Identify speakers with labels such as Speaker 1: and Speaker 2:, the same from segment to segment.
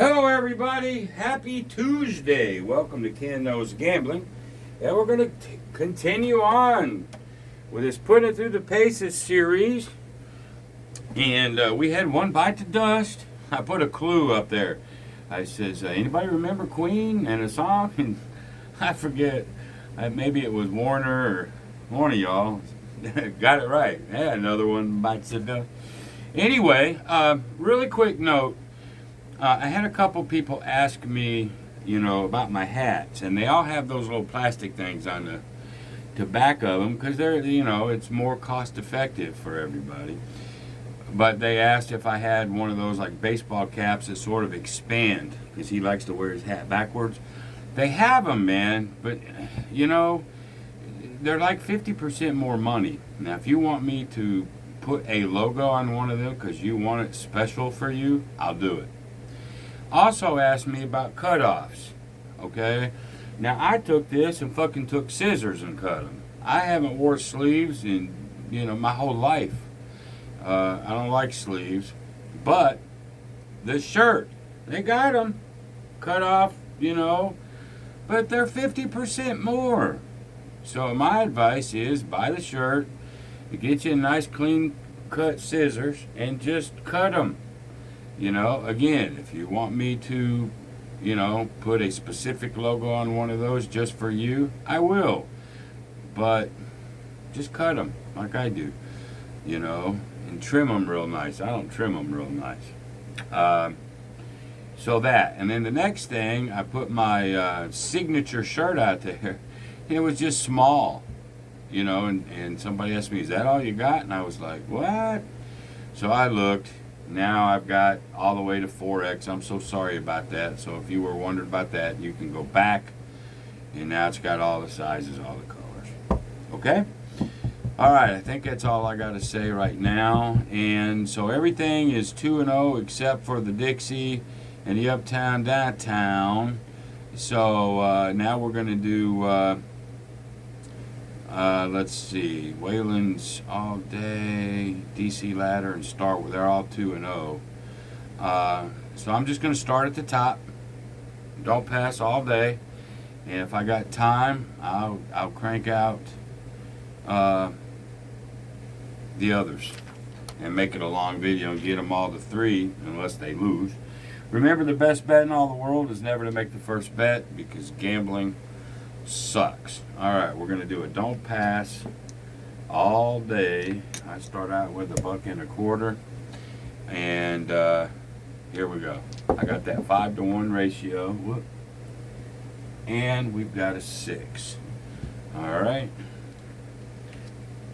Speaker 1: Hello everybody, happy Tuesday. Welcome to Ken Knows Gambling. And we're going to continue on with this Putting It Through the Paces series. And we had one bite to dust. I put a clue up there. I says, anybody remember Queen and a song? And I forget, maybe it was Warner or one of y'all. Got it right. Yeah, another one bites the dust. Anyway, really quick note. I had a couple people ask me, about my hats, and they all have those little plastic things on the back of them because they're, it's more cost effective for everybody. But they asked if I had one of those like baseball caps that sort of expand because he likes to wear his hat backwards. They have them, man, but they're like 50% more money. Now, if you want me to put a logo on one of them because you want it special for you, I'll do it. Also asked me about cutoffs, okay? Now, I took this and fucking took scissors and cut them. I haven't wore sleeves in, my whole life. I don't like sleeves. But this shirt, they got them cut off, but they're 50% more. So my advice is buy the shirt, get you a nice clean cut scissors, and just cut them. Again, if you want me to, put a specific logo on one of those just for you, I will. But just cut them like I do, and trim them real nice. I don't trim them real nice. So that. And then the next thing, I put my signature shirt out there. And it was just small, and somebody asked me, is that all you got? And I was like, what? So I looked. Now I've got all the way to 4X. I'm so sorry about that. So if you were wondering about that, you can go back. And now it's got all the sizes, all the colors. Okay? All right, I think that's all I got to say right now. And so everything is 2-0 except for the Dixie and the Uptown Downtown. So now we're going to do... let's see, Wayland's All Day, DC Ladder, and Starwars. They're all 2-0. So I'm just going to start at the top. Don't pass all day. And if I got time, I'll crank out the others and make it a long video and get them all to 3 unless they lose. Remember, the best bet in all the world is never to make the first bet because gambling sucks. All right, we're gonna do a don't pass all day. I start out with $1.25, and here we go. I got that 5-to-1 ratio. Whoop. And we've got a 6. All right,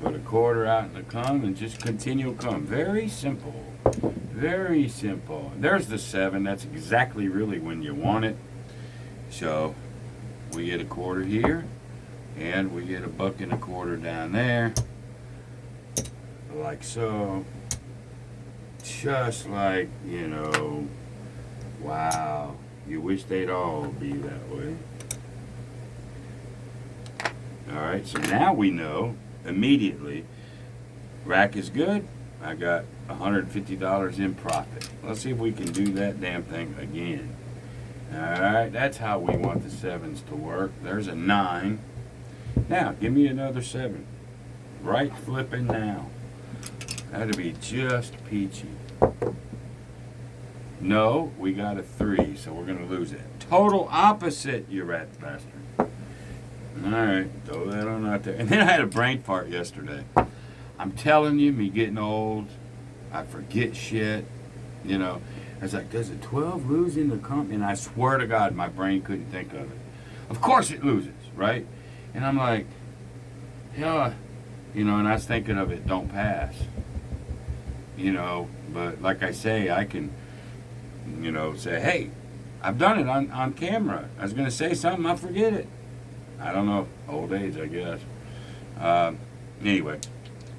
Speaker 1: put a quarter out in the come and just continue to come. Very simple, very simple. There's the 7. That's exactly really when you want it. So we get a quarter here, and we get $1.25 down there, like so. Just like, wow, you wish they'd all be that way. All right, so now we know immediately, rack is good. I got $150 in profit. Let's see if we can do that damn thing again. Alright, that's how we want the 7s to work. There's a 9. Now, give me another 7. Right flipping now. That'd be just peachy. No, we got a 3, so we're going to lose it. Total opposite, you rat bastard. Alright, throw that on out there. And then I had a brain fart yesterday. I'm telling you, me getting old, I forget shit, I was like, does a 12 lose in the comp? And I swear to God, my brain couldn't think of it. Of course it loses, right? And I'm like, yeah, and I was thinking of it, don't pass. But like I say, I can, say, hey, I've done it on camera. I was going to say something, I forget it. I don't know, old age, I guess. Anyway,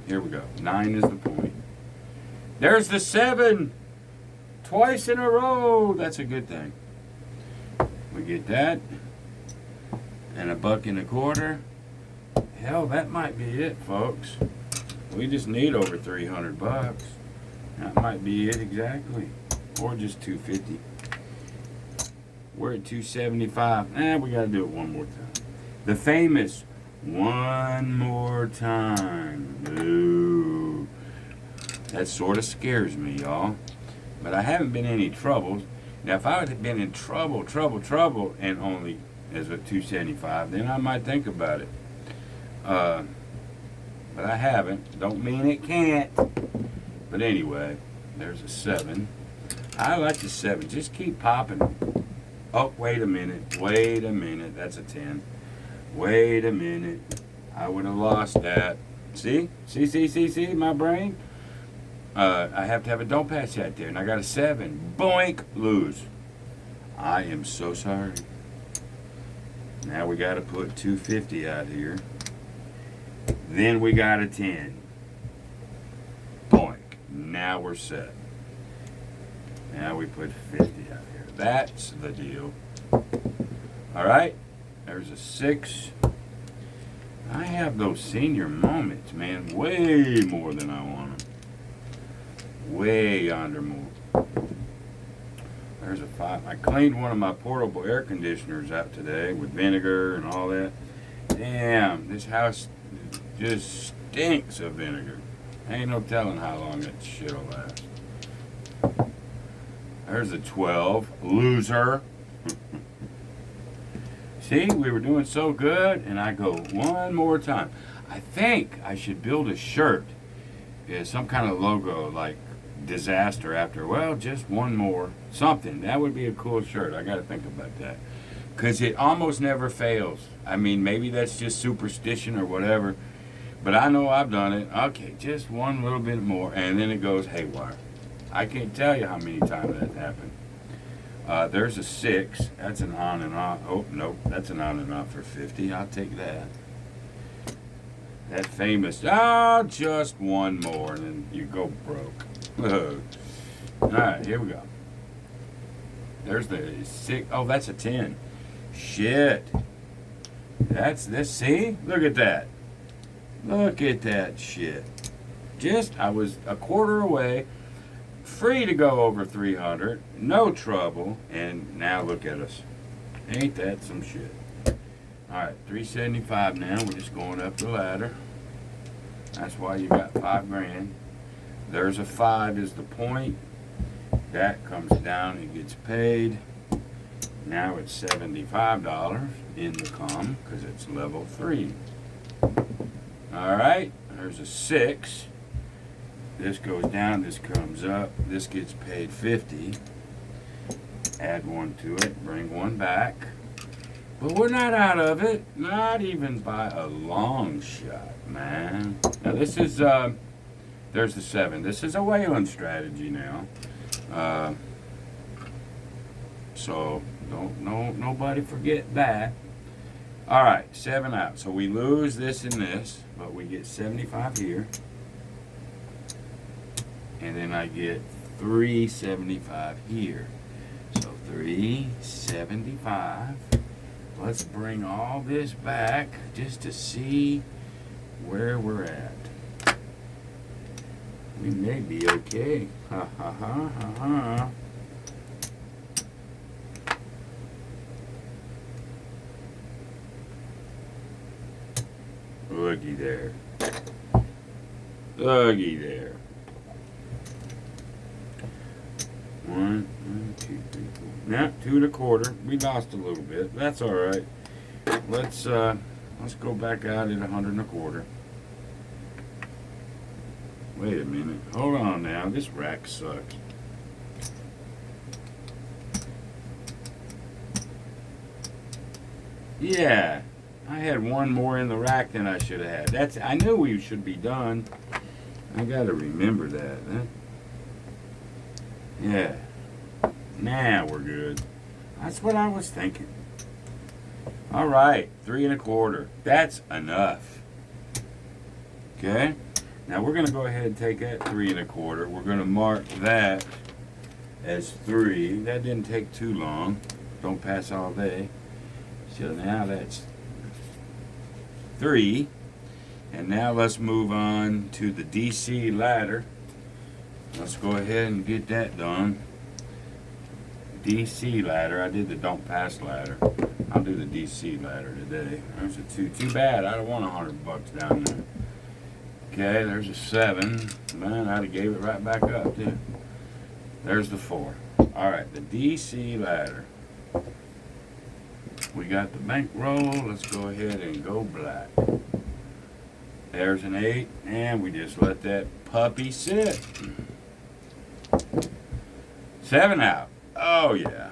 Speaker 1: here we go. 9 is the point. There's the 7. Twice in a row. That's a good thing. We get that. And $1.25. Hell, that might be it, folks. We just need over 300 bucks. That might be it exactly. Or just 250. We're at 275. We got to do it one more time. The famous one more time. Ooh. That sort of scares me, y'all. But I haven't been in any troubles. Now, if I had been in trouble, and only as a 275, then I might think about it. But I haven't. Don't mean it can't. But anyway, there's a 7. I like the 7. Just keep popping. Oh, wait a minute. That's a 10. Wait a minute. I would have lost that. See, my brain? I have to have a don't pass that there, and I got a 7. Boink, lose. I am so sorry. Now we got to put 250 out here. Then we got a 10. Boink. Now we're set. Now we put 50 out here. That's the deal. All right. There's a 6. I have those senior moments, man, way more than I want them. Way yonder more. There's a 5. I cleaned one of my portable air conditioners out today with vinegar and all that. Damn, this house just stinks of vinegar. Ain't no telling how long that shit'll last. There's a 12. Loser. See, we were doing so good, and I go one more time. I think I should build a shirt. Yeah, some kind of logo like disaster after. Well, just one more. Something. That would be a cool shirt. I got to think about that. Because it almost never fails. I mean, maybe that's just superstition or whatever. But I know I've done it. Okay, just one little bit more, and then it goes haywire. I can't tell you how many times that happened. There's a 6. That's an on and off. Oh, nope. That's an on and off for 50. I'll take that. That famous, just one more, and then you go broke. All right, here we go. There's the 6. Oh, that's a 10. Shit. That's this. See? Look at that. Look at that shit. I was a quarter away, free to go over 300, no trouble, and now look at us. Ain't that some shit? Alright, 375 now. We're just going up the ladder. That's why you got 5 grand. There's a 5 is the point. That comes down, it gets paid. Now it's $75 in the com because it's level 3. Alright, there's a 6. This goes down, this comes up, this gets paid 50. Add 1 to it, bring 1 back. But we're not out of it, not even by a long shot, man. Now this is, there's the 7. This is a whaling strategy now. So nobody forget that. All right, 7 out. So we lose this and this, but we get 75 here. And then I get 375 here. So 375. Let's bring all this back just to see where we're at. We may be okay. Ha ha ha ha ha. Looky there. Looky there. 1, 2, 3, 4. Now 2 1/4. We lost a little bit. That's all right. Let's go back out at 100 1/4. Wait a minute. Hold on now. This rack sucks. Yeah. I had 1 more in the rack than I should have had. I knew we should be done. I gotta remember that. Huh? Yeah. Now we're good. That's what I was thinking. All right, 3 1/4. That's enough. Okay. Now we're gonna go ahead and take that 3 1/4. We're gonna mark that as 3. That didn't take too long. Don't pass all day. So now that's 3. And now let's move on to the DC ladder. Let's go ahead and get that done. DC ladder. I did the don't pass ladder. I'll do the DC ladder today. There's a 2. Too bad. I don't want $100 down there. Okay, there's a 7. Man, I'd have gave it right back up too. There's the 4. All right, the DC ladder. We got the bankroll. Let's go ahead and go black. There's an 8, and we just let that puppy sit. 7 out. Oh yeah.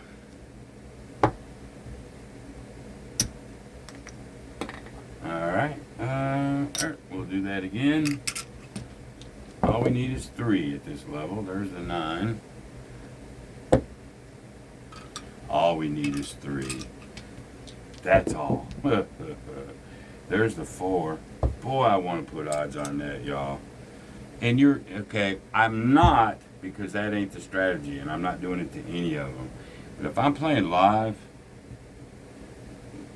Speaker 1: All right. We'll do that again. All we need is 3 at this level. There's the 9. All we need is 3. That's all. There's the 4. Boy, I want to put odds on that, y'all. And you're, okay, I'm not, because that ain't the strategy, and I'm not doing it to any of them. But if I'm playing live,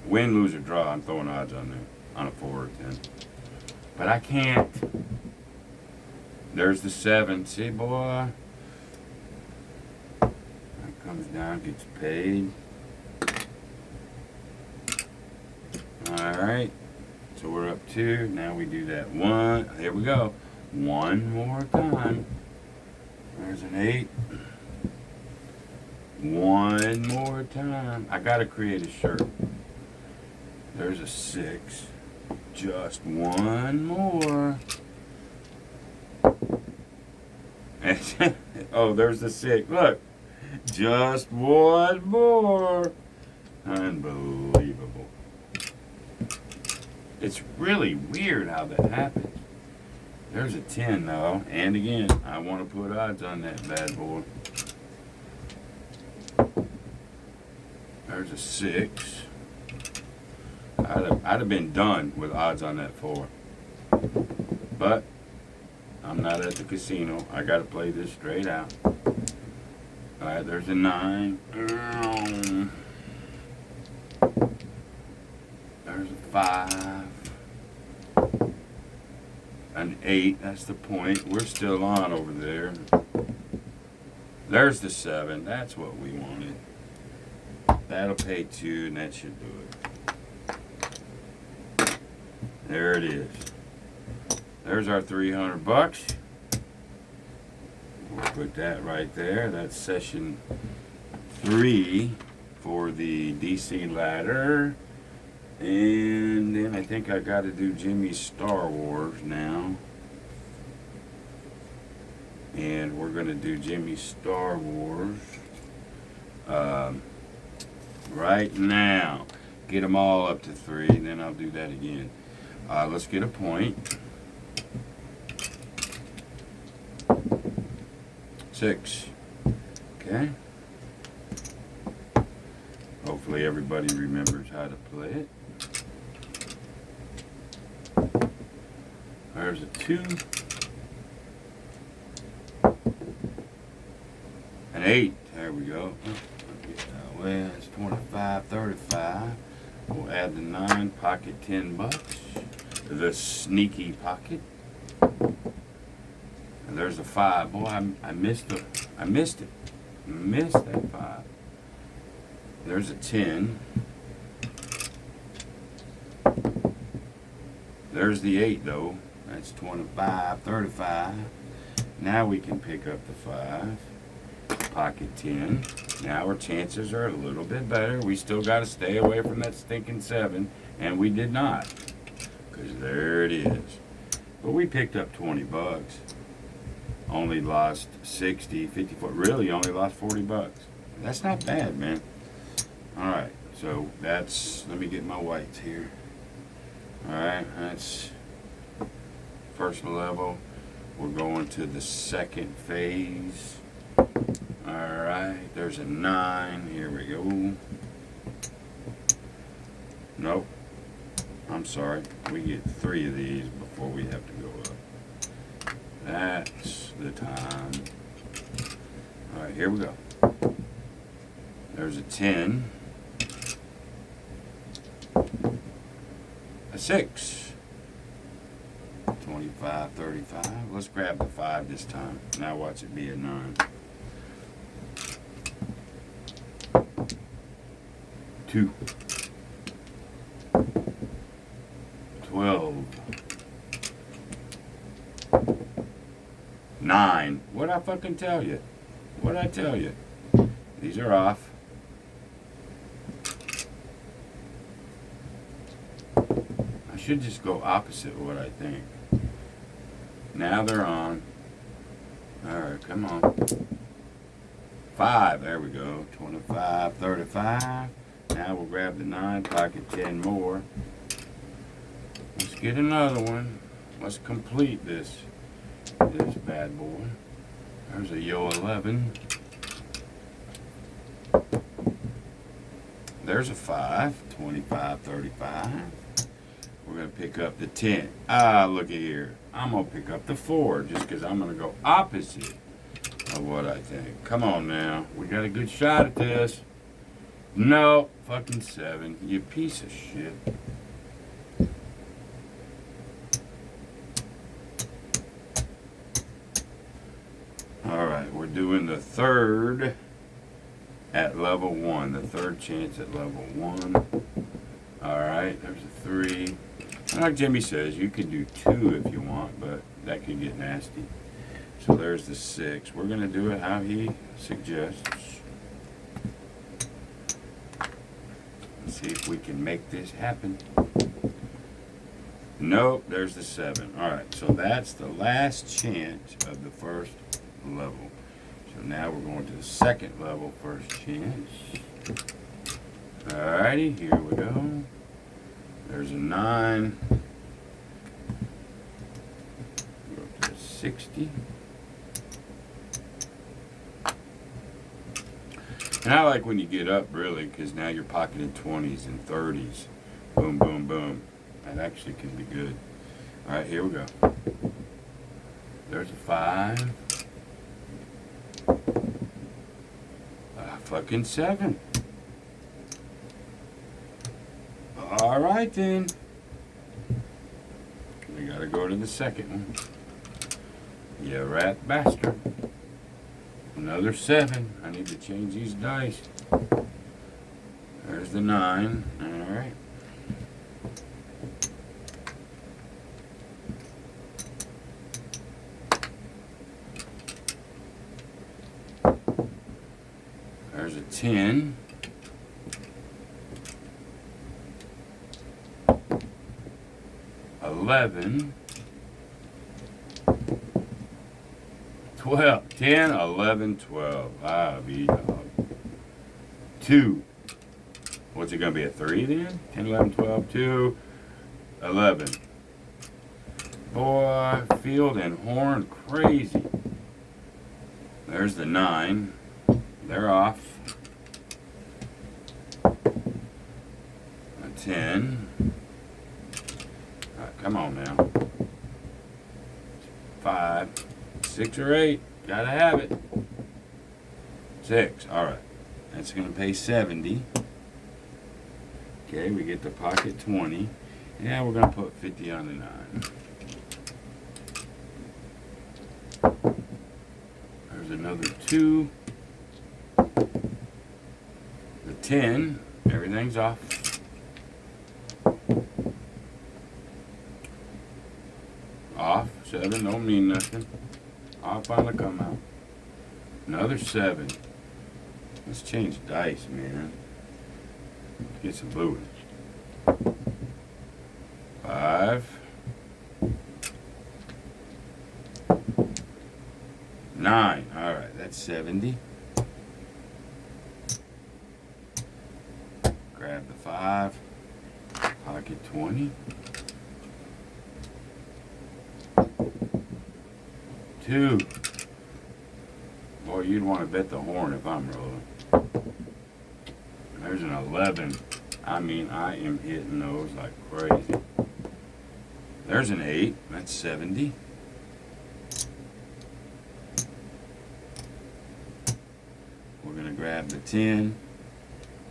Speaker 1: win, lose, or draw, I'm throwing odds on there, on a 4 or 10. But I can't. There's the 7. See, boy? That comes down, gets paid. Alright. So we're up 2. Now we do that 1. Here we go. 1 more time. There's an 8. 1 more time. I gotta create a shirt. There's a 6. Just 1 more. Oh, there's the 6. Look. Just 1 more. Unbelievable. It's really weird how that happens. There's a 10 though, and again, I want to put odds on that bad boy. There's a 6. I'd have been done with odds on that 4. But I'm not at the casino. I got to play this straight out. Alright, there's a 9. There's a 5. An 8, that's the point. We're still on over there. There's the 7. That's what we wanted. That'll pay 2, and that should do it. There it is. There's our $300. We'll put that right there. That's session 3 for the DC ladder. And then I think I got to do Jimmy's Star Wars now. And we're going to do Jimmy's Star Wars right now. Get them all up to 3, and then I'll do that again. Let's get a point. 6. Okay. Hopefully everybody remembers how to play it. There's a 2. An 8. There we go. Get that way. It's 25, 35. We'll add the 9. Pocket $10. The sneaky pocket. And there's a 5. Boy, I missed it. Missed that 5. There's a 10. There's the 8 though. That's 25, 35. Now we can pick up the 5. Pocket 10. Now our chances are a little bit better. We still got to stay away from that stinking 7. And we did not. Because there it is. But we picked up $20. Only lost 60, 54. Really only lost $40. That's not bad, man. Alright, so that's, let me get my whites here. Alright, that's first level. We're going to the second phase. Alright, there's a 9. Here we go. Nope. I'm sorry. We get 3 of these before we have to go up. That's the time. Alright, here we go. There's a 10. A 6. 25, 35. Let's grab the 5 this time. Now watch it be a 9. 2, 12, 9. What'd I fucking tell you? What'd I tell you? These are off. I should just go opposite of what I think. Now they're on. Alright, come on. 5, there we go. 25, 35. Now we'll grab the 9, pocket 10 more. Let's get another one. Let's complete this bad boy. There's a yo 11. There's a 5, 25, 35. We're going to pick up the 10. Ah, look at here. I'm going to pick up the 4 just because I'm going to go opposite of what I think. Come on now. We got a good shot at this. No, fucking 7. You piece of shit. Alright, we're doing the third at level 1. The third chance at level 1. Alright, there's a 3. Like Jimmy says, you can do 2 if you want, but that could get nasty. So there's the 6. We're going to do it how he suggests. Let's see if we can make this happen. Nope, there's the 7. Alright, so that's the last chance of the first level. So now we're going to the second level, first chance. Alrighty, here we go. There's a 9. Go up to 60. And I like when you get up, really, because now you're pocketing 20s and 30s. Boom, boom, boom. That actually can be good. Alright, here we go. There's a 5. Fucking 7. Alright then. We gotta go to the second one. You rat bastard. Another 7. I need to change these dice. There's the 9. Alright. There's a 10. 11. 12. 10, 11, 12. Ah, B-dog. 2. What's it going to be, a 3 then? 10, 11, 12, 2, 11. Boy, field and horn crazy. There's the 9. They're off. A 10. Right, come on now. 5, 6 or 8. Gotta have it. 6. Alright. That's going to pay 70. Okay, we get the pocket 20. Yeah, we're going to put 50 on the 9. There's another 2. The 10. Everything's off. Off. 7 don't mean nothing. Off on the come out. Another 7. Let's change dice, man. Get some blue ones. 5. 9. Alright, that's 70. Grab the 5. Pocket 20. 2. Boy, you'd want to bet the horn if I'm rolling. There's an 11. I mean, I am hitting those like crazy. There's an 8. That's 70. We're going to grab the 10.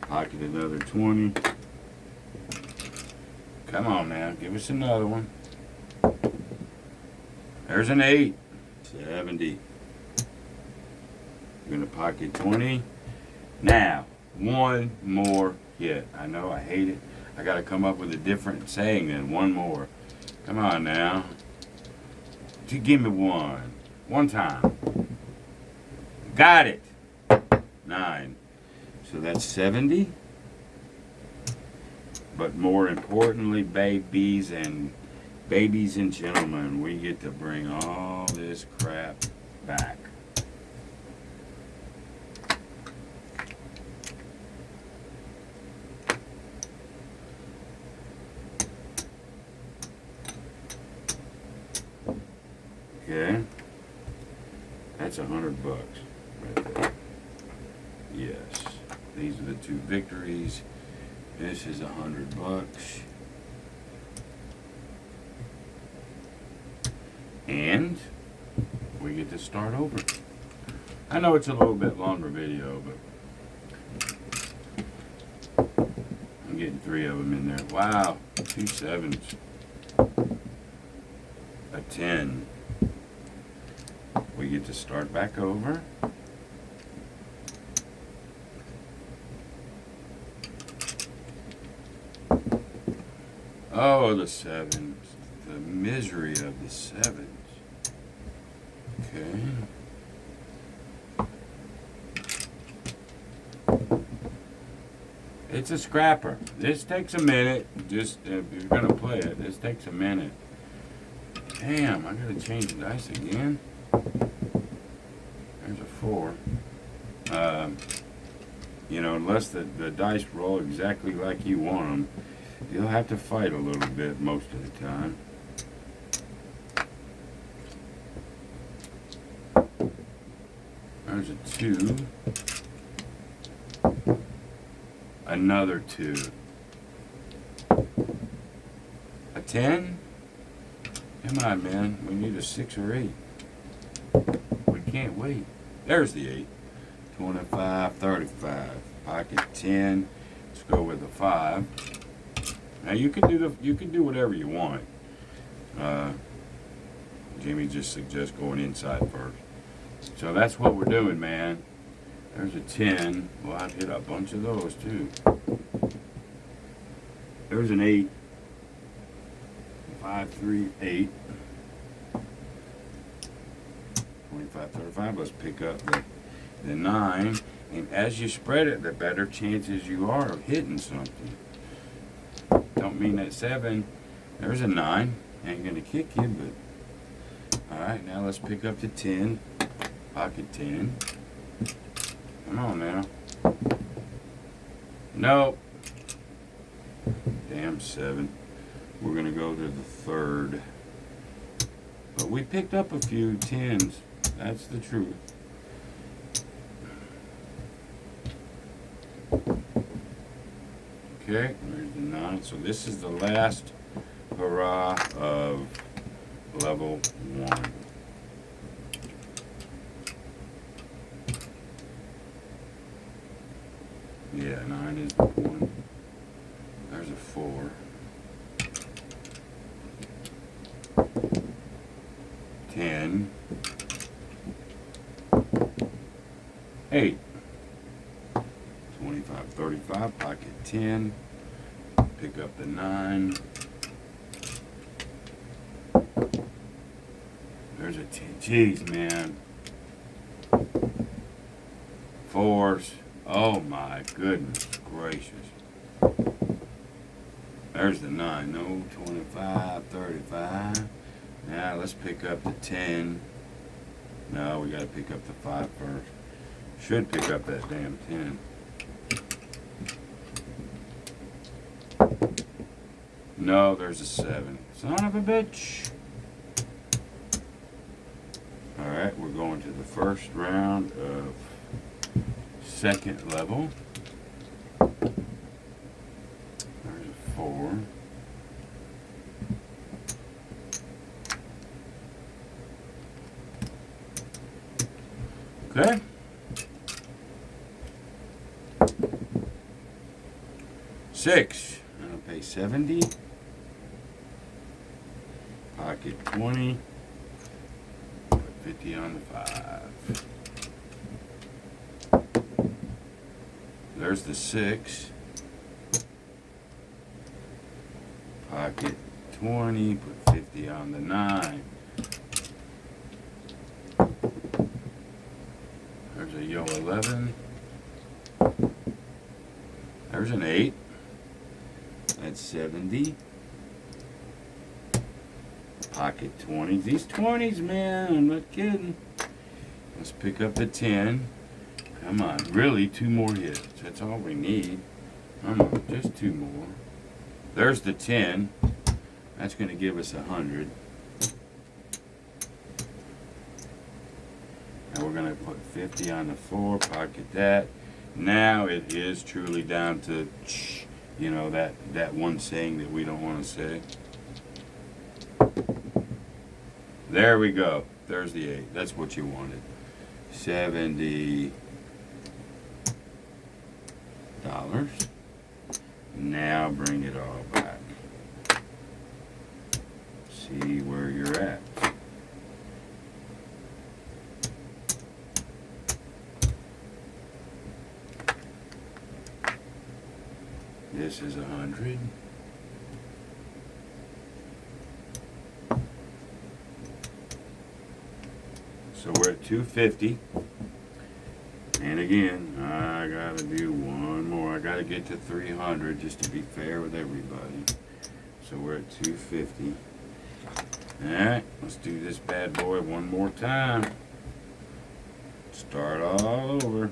Speaker 1: Pocket another 20. Come on now, give us another one. There's an 8. 70. We're going to pocket 20. Now, one more yet. I know, I hate it. I gotta come up with a different saying than one more. Come on now. Give me one. One time. Got it. 9. So that's 70. But more importantly, babies and gentlemen, we get to bring all this crap back. Okay, that's $100 right there. Yes, these are the 2 victories. This is $100. And we get to start over. I know it's a little bit longer video, but I'm getting 3 of them in there. Wow, 2 7s. A 10. We get to start back over. Oh, the 7s. The misery of the 7s. Okay. It's a scrapper. This takes a minute. Just if you're gonna play it, this takes a minute. Damn, I gotta change the dice again. There's a 4. You know, unless the dice roll exactly like you want them, you'll have to fight a little bit most of the time. There's a 2. Another 2. A 10? Come on, man. We need a 6 or 8. We can't wait. There's the 8. 25, 35. Pocket 10. Let's go with a 5. Now you can do whatever you want. Jimmy just suggests going inside first. So that's what we're doing, man. There's a 10. Well, I've hit a bunch of those too. There's an 8. 5, 3, 8. 25, 35. Let's pick up the 9. And as you spread it, the better chances you are of hitting something. Don't mean that 7. There's a 9. Ain't gonna kick you, but alright, now let's pick up the 10. Pocket 10. Come on now. Nope. Damn 7. We're gonna go to the 3rd. But we picked up a few 10s. That's the truth. Okay, there's the 9. So this is the last hurrah of level 1. Yeah, 9 is the 1. There's a 4. 10. 8. 25, 35, pocket 10. Pick up the 9. There's a 10. Jeez, man. 4s. Oh my goodness gracious. There's the 9. No, 25, 35. Now let's pick up the 10. No, we gotta pick up the 5 first. Should pick up that damn 10. No, there's a 7. Son of a bitch. Alright, we're going to the first round of 2nd level. There's a 4. Okay. Six. I'm gonna pay 70. Pocket 20. Put 50 on the 5. There's the 6. Pocket 20, put 50 on the 9. There's a yo 11. There's an 8. That's 70. Pocket 20s. These 20s, man, I'm not kidding. Let's pick up the 10. Come on, really, 2 more hits. That's all we need. Come on, just 2 more. There's the 10. That's going to give us 100. And we're going to put 50 on the 4, pocket that. Now it is truly down to, you know, that one saying that we don't want to say. There we go. There's the 8. That's what you wanted. $70. Now bring it all back. See where you're at. This is 100. So we're at 250. And again, I gotta do one more. I gotta get to 300 just to be fair with everybody. So we're at 250. Alright, let's do this bad boy one more time. Start all over.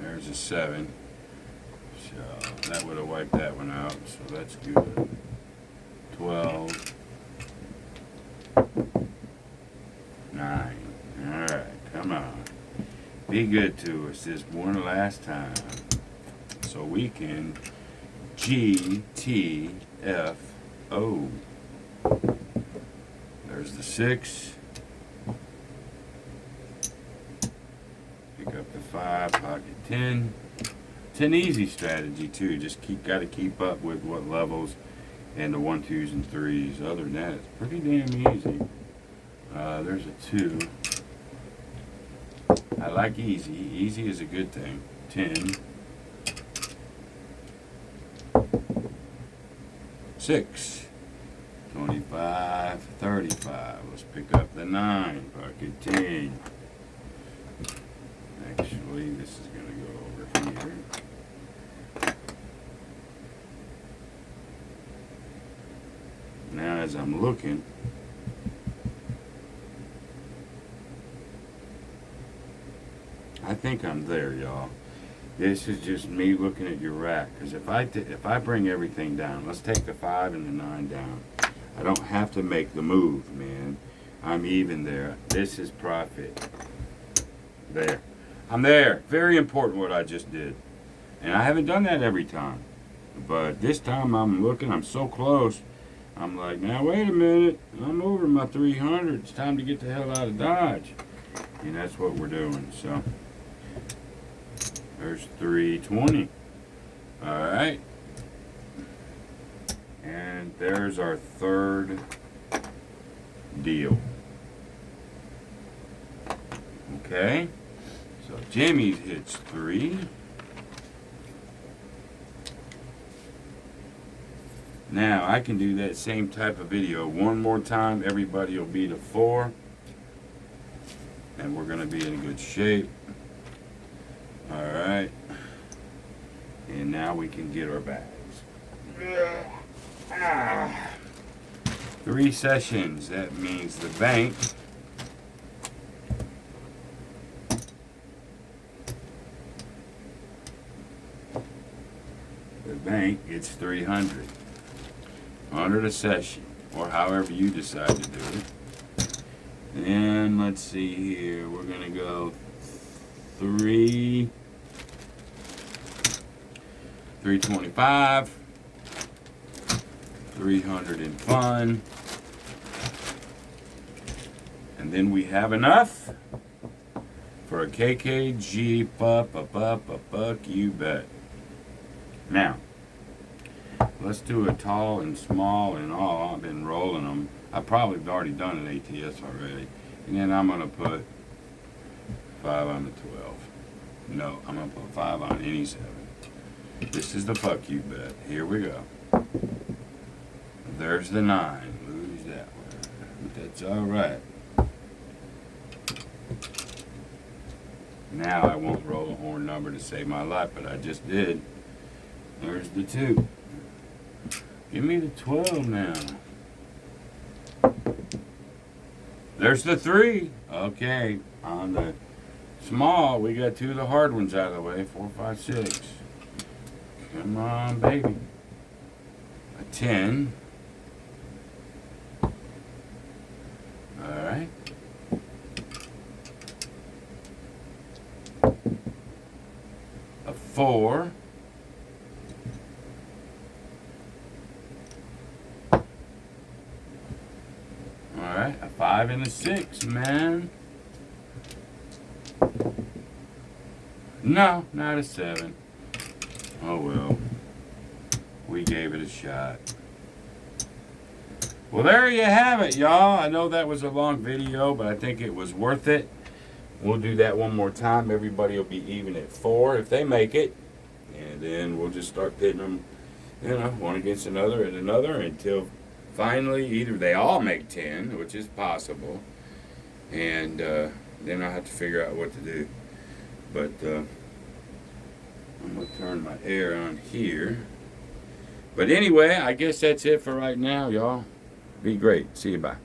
Speaker 1: There's a 7. So that would have wiped that one out, so that's good. 12. 9. Alright, come on. Be good to us this one last time. So we can GTFO. There's the 6. Pick up the 5, pocket 10. It's an easy strategy too. Just gotta keep up with what levels and the 1, 2s, and 3s. Other than that, it's pretty damn easy. There's a 2. I like easy. Easy is a good thing. 10. 6. 25, 35. Let's pick up the 9. Pocket 10. Actually, this is going to go over here. Now, as I'm looking, I think I'm there, y'all. This is just me looking at your rack. Because if I bring everything down, let's take the 5 and the 9 down. I don't have to make the move, man. I'm even there. This is profit. There. I'm there. Very important what I just did. And I haven't done that every time. But this time I'm looking, I'm so close. I'm like, now wait a minute. I'm over my 300. It's time to get the hell out of Dodge. And that's what we're doing. So there's 320. Alright. And there's our third deal. Okay. So Jimmy's hits 3. Now I can do that same type of video one more time. Everybody will be to 4. And we're going to be in good shape. Alright. And now we can get our bags. 3 sessions. That means the bank gets 300. 100 a session. Or however you decide to do it. And let's see here. We're going to go 325. 300 in fun. And then we have enough for a KKG buck, you bet. Now, let's do a tall and small and all. I've been rolling them. I probably have already done an ATS already. And then I'm going to put 5 on the 12. No, I'm gonna put 5 on any 7. This is the fuck you bet. Here we go. There's the 9. Lose that one. But that's alright. Now I won't roll a horn number to save my life, but I just did. There's the 2. Give me the 12 now. There's the 3. Okay, on the small, we got 2 of the hard ones out of the way. 4, 5, 6. Come on, baby. A 10. Alright. A 4. Alright, a 5 and a 6, man. No, not a 7. Oh well. We gave it a shot. Well, there you have it, y'all. I know that was a long video, but I think it was worth it. We'll do that one more time. Everybody will be even at 4 if they make it. And then we'll just start pitting them, one against another and another until finally either they all make 10, which is possible, and then I'll have to figure out what to do. But I'm going to turn my air on here. But anyway, I guess that's it for right now, y'all. Be great. See you. Bye.